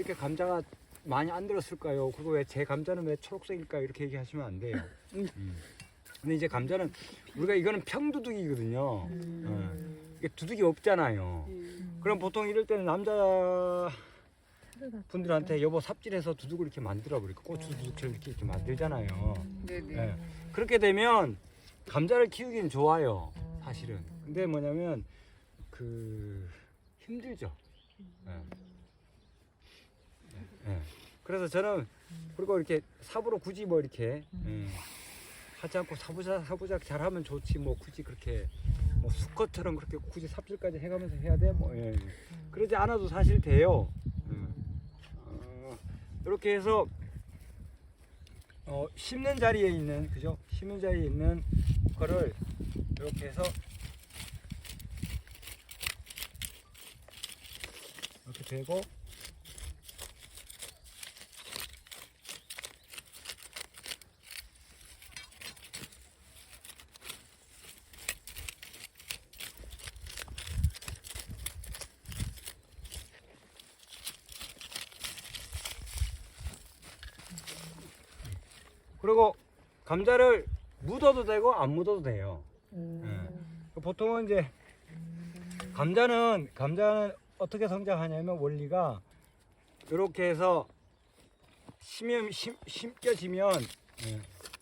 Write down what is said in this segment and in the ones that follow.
이렇게 감자가 많이 안 들었을까요? 그리고 왜 제 감자는 왜 초록색일까요? 이렇게 얘기하시면 안 돼요. 근데 이제 감자는 우리가 이거는 평두둑이거든요. 이게 두둑이 없잖아요. 그럼 보통 이럴 때는 남자 분들한테 여보 삽질해서 두둑을 이렇게 만들어 버리고 고추 두둑처럼 이렇게 만들잖아요. 네네. 예. 그렇게 되면 감자를 키우기는 좋아요, 사실은. 근데 뭐냐면 그 힘들죠. 예. 예. 그래서 저는 그리고 이렇게 삽으로 굳이 뭐 이렇게 하지 않고 사부작 잘하면 좋지 뭐 굳이 그렇게 뭐 수컷처럼 그렇게 굳이 삽질까지 해가면서 해야 돼 뭐 그러지 않아도 사실 돼요. 이렇게 해서 심는 자리에 있는 그죠? 심는 자리에 있는 거를 이렇게 해서 이렇게 대고 그리고 감자를 묻어도 되고 안 묻어도 돼요. 보통은 이제 감자는 어떻게 성장하냐면 원리가 이렇게 해서 심겨지면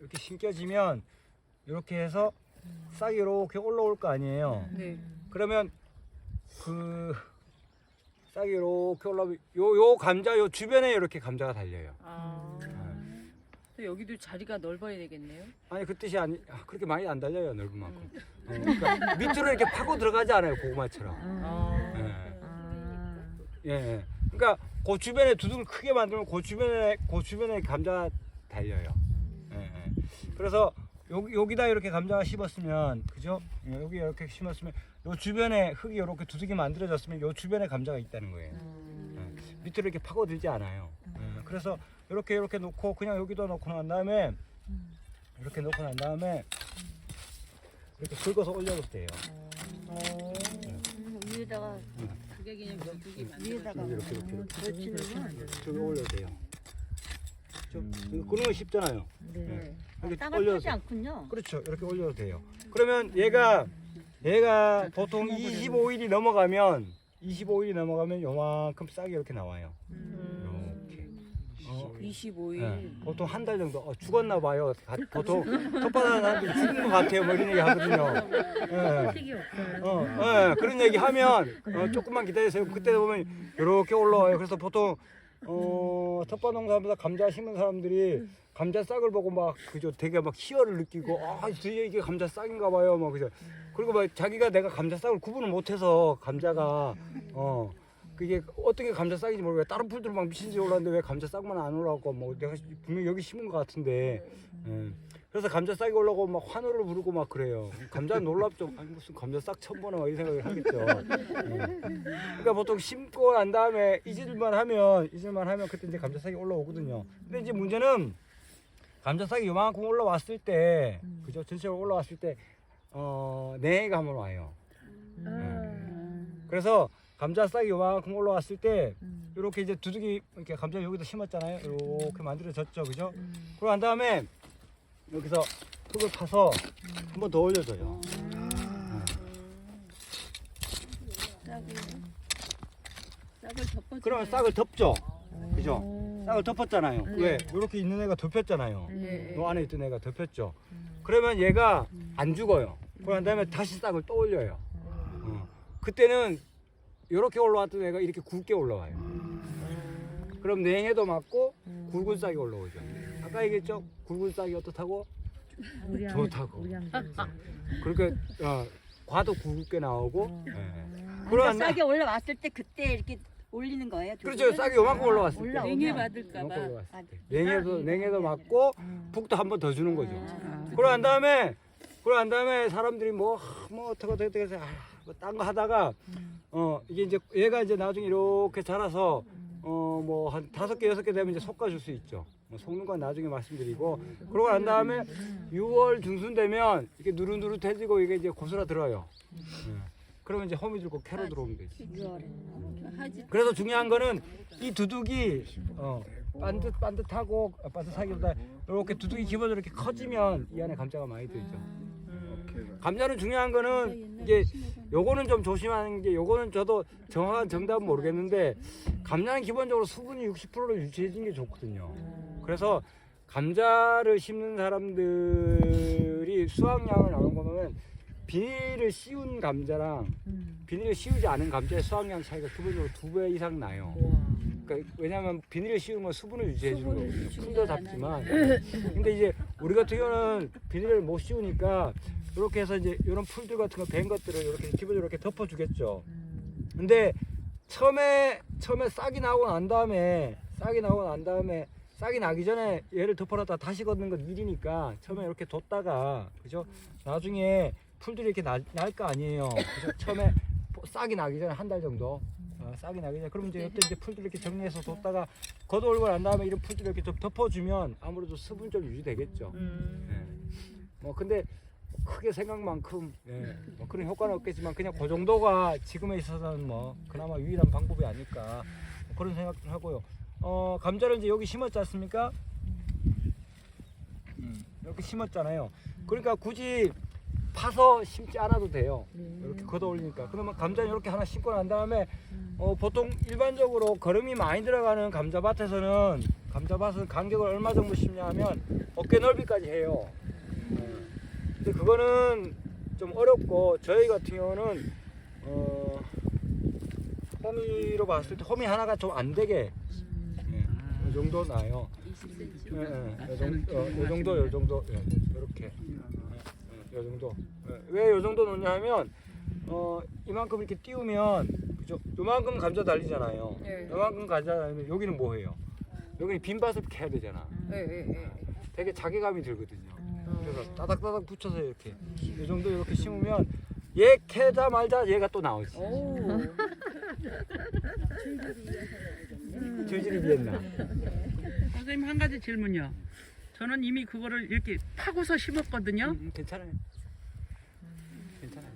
이렇게 심겨지면 이렇게 해서 싹이 이렇게 올라올 거 아니에요. 네. 그러면 그 싹이 이렇게 올라오면 요 감자 요 주변에 이렇게 감자가 달려요. 또 여기도 자리가 넓어야 되겠네요. 아니 그 뜻이 아니 그렇게 많이 안 달려요 넓은 만큼. 그러니까 밑으로 이렇게 파고 들어가지 않아요 고구마처럼. 예. 그러니까 그 주변에 두둑을 크게 만들면 그 주변에 감자 달려요. 예. 그래서 여기다 이렇게 감자가 심었으면 그죠? 여기 이렇게 심었으면 요 주변에 흙이 이렇게 두둑이 만들어졌으면 요 주변에 감자가 있다는 거예요. 밑으로 이렇게 파고들지 않아요. 그래서 이렇게 놓고 그냥 여기다 놓고 난 다음에 이렇게 놓고 난 다음에 이렇게 긁어서 올려도 돼요. 위에다가 그게 그냥 두둑이 위에다가 이렇게 걸치는 저기 올려도 돼요. 그런 건 쉽잖아요. 네. 이렇게 땅을 올려서 파지 않군요. 그렇죠. 이렇게 올려도 돼요. 그러면 얘가 보통 25일이 넘어가면 요만큼 싹이 이렇게 나와요. 이렇게. 25일. 네, 보통 한 달 정도 죽었나 봐요. 보통 혓바닥 사람들이 죽은 것 같아요. 뭐 이런 얘기 하거든요. 색이 없어요. 그런 얘기 하면 조금만 기다리세요. 그때 보면 이렇게 올라와요. 그래서 보통 텃밭 농사하면서 감자 심은 사람들이 감자 싹을 보고 막 그죠 되게 막 희열을 느끼고 드디어 이게 감자 싹인가 봐요. 막 그죠. 그리고 막 자기가 내가 감자 싹을 구분을 못해서 감자가 그게 어떤 게 감자 싹인지 모르겠어요. 다른 풀들 막 미친 듯이 올라왔는데 왜 감자 싹만 안 올라오고 뭐 내가 분명 여기 심은 것 같은데 그래서 감자 싹이 올라오고 막 환호를 부르고 막 그래요. 감자 놀랍죠. 아니 무슨 감자 싹 처음 보나 이 생각을 하겠죠. 그러니까 보통 심고 난 다음에 잊을만 하면 그때 이제 감자 싹이 올라오거든요. 근데 이제 문제는 감자 싹이 요만큼 올라왔을 때 그죠 전체적으로 올라왔을 때 냉해가 한번 와요. 그래서 감자 싹이 요만큼 올라왔을 때 이렇게 이제 두둑이 이렇게 감자 여기다 심었잖아요. 이렇게 만들어졌죠, 그죠? 그러고 난 다음에 여기서 흙을 파서 한 번 더 올려줘요. 싹을 덮어주면. 그러면 싹을 덮죠, 그죠? 싹을 덮었잖아요. 왜? 이렇게 있는 애가 덮였잖아요. 네. 요 안에 있던 애가 덮였죠. 그러면 얘가 안 죽어요. 그러고 난 다음에 다시 싹을 또 올려요. 그때는 이렇게 올라왔던 애가 이렇게 굵게 올라와요. 그럼 냉해도 맞고 굵은 싹이 올라오죠. 아까 얘기했죠? 굵은 싹이 어떻다고? 좋다고. 그러니까 과도 굵게 나오고. 그러니까 싹이 올라왔을 때 그때 이렇게 올리는 거예요? 그렇죠. 싹이 요만큼 올라왔을 때. 올라오면. 냉해 받을까봐. 냉해도 맞고 북도 한 번 더 주는 거죠. 그러고 난 다음에 사람들이 뭐 어떻게 해서 딴 거 하다가 이게 이제 얘가 이제 나중에 이렇게 자라서 뭐 한 5개 6개 되면 이제 솎아줄 수 있죠. 속는 건 나중에 말씀드리고 그러고 난 다음에 6월 중순 되면 이게 누릇누릇해지고 이게 이제 고스라 들어요. 그러면 이제 홈이 들고 캐로 들어오면 되지. 6월에. 하지. 그래서 중요한 거는 이 두둑이 반듯하기보다 이렇게 두둑이 기본적으로 이렇게 커지면 이 안에 감자가 많이 들죠. 감자는 중요한 거는 이게 요거는 좀 조심하는 게 요거는 저도 정확한 정답은 모르겠는데 감자는 기본적으로 수분이 60%로 유지해지는 게 좋거든요. 그래서 감자를 심는 사람들이 수확량을 나눈 거 보면 비닐을 씌운 감자랑 비닐을 씌우지 않은 감자의 수확량 차이가 기본적으로 2배 이상 나요. 그러니까 왜냐하면 비닐을 씌우는 건 수분을 유지해 주는 거거든요. 품도 잡지만 근데 이제 우리 같은 경우는 비닐을 못 씌우니까 이렇게 해서 이제 이런 풀들 같은 거 벤 것들을 이렇게 기본적으로 이렇게 덮어 주겠죠. 근데 처음에 싹이 나고 난 다음에 싹이 나기 전에 얘를 덮어놨다 다시 걷는 건 일이니까 처음에 이렇게 뒀다가 그죠? 나중에 풀들이 이렇게 날 거 아니에요. 그죠? 처음에 싹이 나기 전에 한 달 정도 싹이 나기 전에 그러면 이제 이때 이제 풀들 이렇게 정리해서 뒀다가 걷어올고 난 다음에 이런 풀들 이렇게 좀 덮어주면 아무래도 수분 좀 유지되겠죠. 네. 뭐 근데 크게 생각만큼 뭐 그런 효과는 없겠지만 그냥 그 정도가 지금에 있어서는 뭐 그나마 유일한 방법이 아닐까 뭐 그런 생각을 하고요. 감자를 이제 여기 심었지 않습니까? 이렇게 심었잖아요. 그러니까 굳이 파서 심지 않아도 돼요. 이렇게 걷어 올리니까. 그러면 감자는 이렇게 하나 심고 난 다음에 보통 일반적으로 거름이 많이 들어가는 감자밭에서는 감자밭은 간격을 얼마 정도 심냐 하면 어깨 넓이까지 해요. 근데 그거는 좀 어렵고 저희 같은 경우는 호미로 봤을 때 호미 하나가 좀 안 되게 이 정도 나요. 20cm. 요 정도 이렇게 요 정도. 왜 요 정도 놓냐 하면 이만큼 이렇게 띄우면 그죠? 요만큼 감자 달리잖아요. 요만큼 감자 달리면 여기는 뭐예요? 여기는 빈 밭을 캐야 되잖아. 되게 자괴감이 들거든요. 그래서 따닥따닥 붙여서 이렇게 이 정도 이렇게 심으면 얘 캐자 말자 얘가 또 나오지. 줄줄이 비었나? 선생님 한 가지 질문요. 저는 이미 그거를 이렇게 파고서 심었거든요. 괜찮아요. 괜찮아요.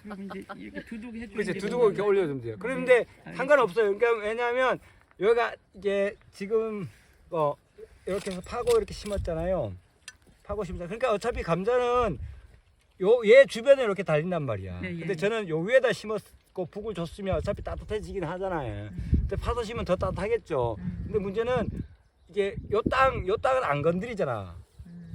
그리고 이제 이렇게 두둑 해주는 그렇지 게 두둑을 이렇게 올려주면 돼요. 그런데 상관없어요. 그러니까 왜냐하면 여기가 이제 지금 이렇게 해서 파고 이렇게 심었잖아요. 파고 심었잖아요. 그러니까 어차피 감자는 얘 주변에 이렇게 달린단 말이야. 예, 예. 근데 저는 요 위에다 심었고 북을 줬으면 어차피 따뜻해지긴 하잖아요. 근데 파서 심으면 더 따뜻하겠죠. 근데 문제는 이게 요 땅은 안 건드리잖아.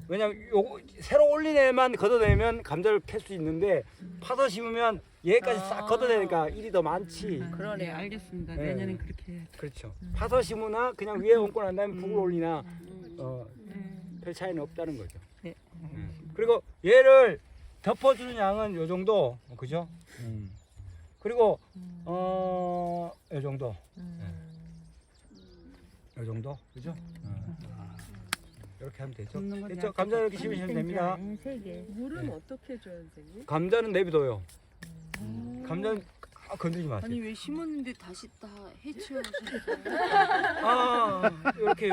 왜냐면 요거 새로 올린 애만 걷어내면 감자를 캘 수 있는데 파서 심으면 얘까지 싹 걷어내니까 일이 더 많지. 그러네. 알겠습니다. 네. 내년엔 그렇게 해. 그렇죠. 파서 심으나 그냥 위에 얹고 난 다음에 북을 올리나 별 차이는 없다는 거죠. 네. 그리고 얘를 덮어주는 양은 요 정도, 그죠? 그리고 요 정도, 요 정도, 그죠? 이렇게 하면 되죠. 됐죠? 감자 이렇게 심으시면 됩니다. 물은 어떻게 줘요, 선생님? 감자는 내비둬요. 감자는 건드리지 마세요. 아니 왜 심었는데 다시 다 해치워서 이렇게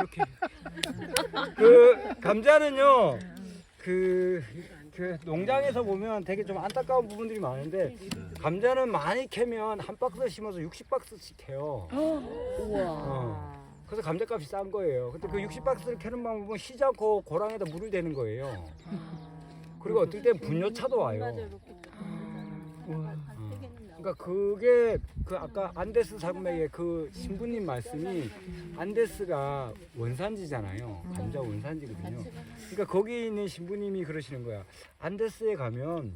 그 감자는요 그 농장에서 보면 되게 좀 안타까운 부분들이 많은데 감자는 많이 캐면 한 박스 심어서 60박스씩 캐요. 그래서 감자값이 싼 거예요. 근데 그 60박스를 캐는 방법은 쉬지 않고 고랑에다 물을 대는 거예요. 그리고 어떨 땐 분뇨차도 와요. 그러니까 그게 그 아까 안데스 산맥의 그 신부님 말씀이 안데스가 원산지잖아요. 감자 원산지거든요. 그러니까 거기 있는 신부님이 그러시는 거야. 안데스에 가면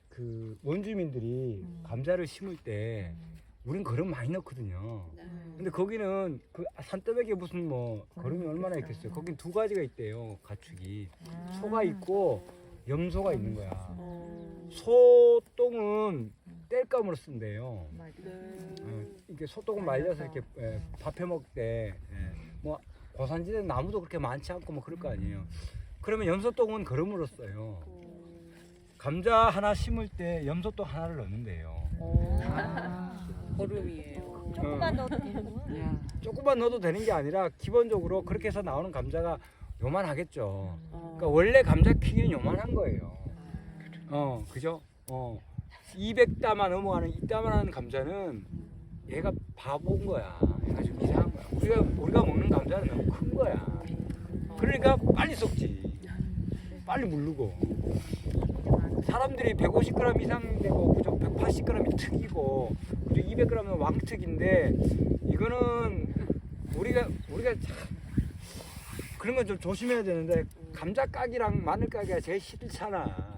그 원주민들이 감자를 심을 때 우린 거름 많이 넣거든요. 근데 거기는 그 산더백에 무슨 뭐 거름이 얼마나 있겠어요. 거긴 두 가지가 있대요. 가축이 소가 있고 염소가 있는 거야. 소똥은 땔감으로 쓴대요. 이게 소똥을 말려서 이렇게 밥해 먹대. 뭐 고산지대는 나무도 그렇게 많지 않고 뭐 그럴 거 아니에요. 그러면 염소똥은 거름으로 써요. 감자 하나 심을 때 염소똥 하나를 넣는데요. 거름이에요. 조금만 넣어도 되는구나. 조금만 넣어도 되는 게 아니라 기본적으로 그렇게 해서 나오는 감자가 요만하겠죠. 그러니까 원래 감자 크기는 요만한 거예요. 그죠? 200다만 넘어가는 이따만한 감자는 얘가 바보인 거야. 얘가 좀 이상한 거야. 우리가 먹는 감자는 너무 큰 거야. 그러니까 빨리 썩지. 빨리 물르고. 사람들이 150g 이상 되고 그죠? 180g이 특이고 그죠? 200g은 왕특인데 이거는 우리가 참 그런 건 좀 조심해야 되는데 감자 까기랑 마늘 까기가 제일 싫잖아.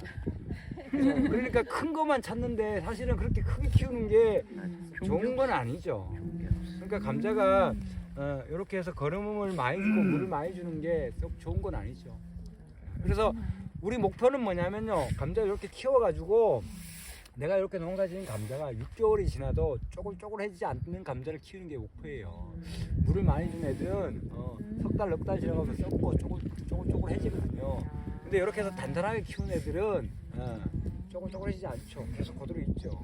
그러니까 큰 것만 찾는데 사실은 그렇게 크게 키우는 게 좋은 건 아니죠. 그러니까 감자가 이렇게 해서 거름을 많이 주고 물을 많이 주는 게 썩 좋은 건 아니죠. 그래서 우리 목표는 뭐냐면요, 감자 이렇게 키워가지고 내가 이렇게 농사지은 감자가 6개월이 지나도 쪼글쪼글해지지 않는 감자를 키우는 게 목표예요. 물을 많이 준 애들은 석 달, 넉 달 지나가면 썩고 쪼글쪼글해지거든요. 근데 이렇게 해서 단단하게 키운 애들은 쪼글쪼글해지지 않죠. 계속 그대로 있죠.